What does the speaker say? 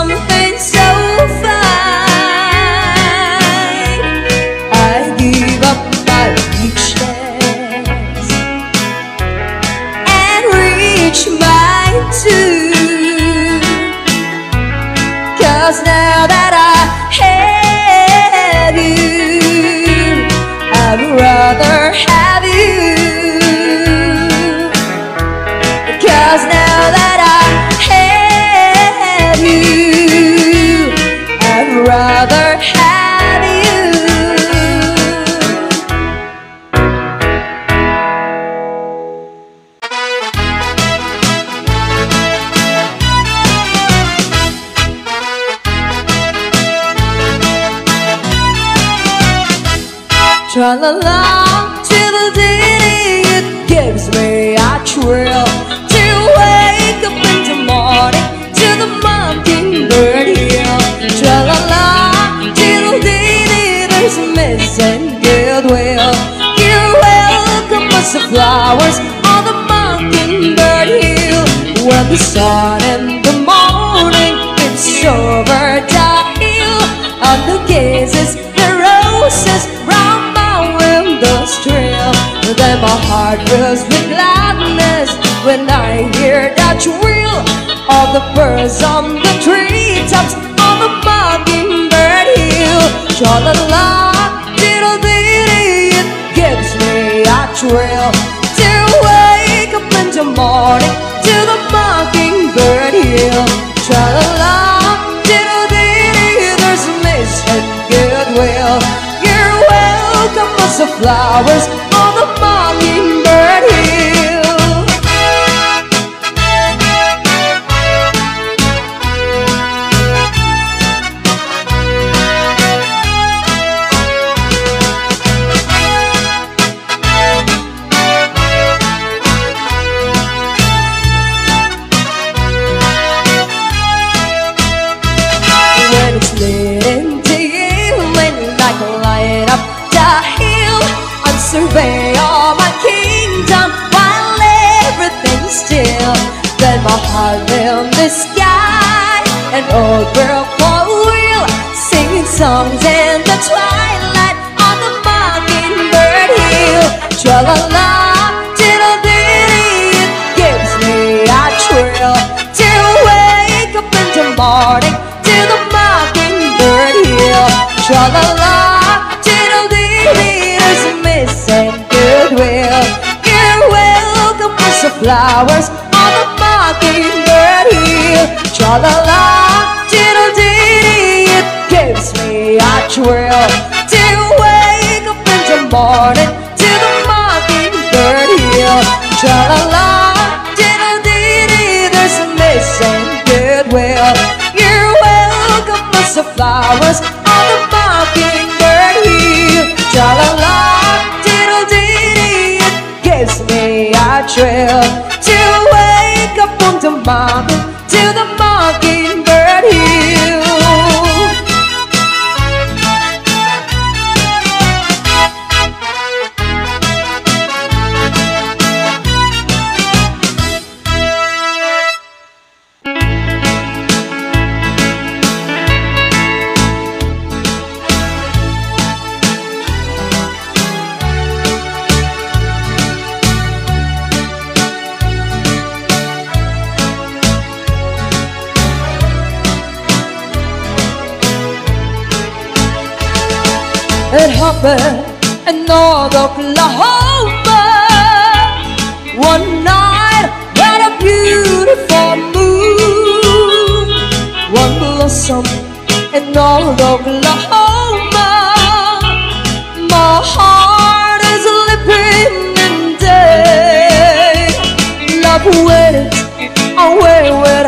something so fine. I give up my riches and reach mine too, 'cause now that I have you, I'd rather have you. 'Cause now that I have you, I'd rather have you. Tra-la-la, diddle-dee, it gives me a thrill to wake up in the morning to the mockingbird hill. Tra-la-la, diddle-dee, there's a missing goodwill. You're welcome as the flowers on the mockingbird hill. When the sun in the morning it's over the hill, and the kisses, the roses round my windows trill. Then my heart fills with gladness when I hear that thrill of the birds on the treetops on the mockingbird hill. Tra-la-la, diddle-dee, it gives me a thrill to wake up in the morning to the mockingbird hill. Tra-la-la, diddle-dee, there's a missing goodwill. You're welcome as the flowers on the mockingbird hill. When it's lit in the evening like a light up the hill, I survey all my kingdom while everything's still. Then my heart in the sky, an old girl for wheel, singing songs in the twilight on the mockingbird hill. Tra-la-la, diddle-dee, it gives me a thrill to wake up in the morning to the mockingbird hill. Tra-la-la, diddle-dee, there's a missing goodwill. You're welcome as the flowers on the mockingbird hill. Tra-la-la, diddle-dee, it gives me a thrill to wake up in the morning to the mockingbird hill. Tra-la-la, diddle-dee, there's a missing goodwill. You're welcome as the flowers on the mockingbird hill. Tra-la-la, diddle-dee, it gives me a thrill to wake up on the morning to the mockingbird hill. It happened in North Oklahoma one night when a beautiful moon, one blossom in North Oklahoma. My heart is leaping in day. Love went away with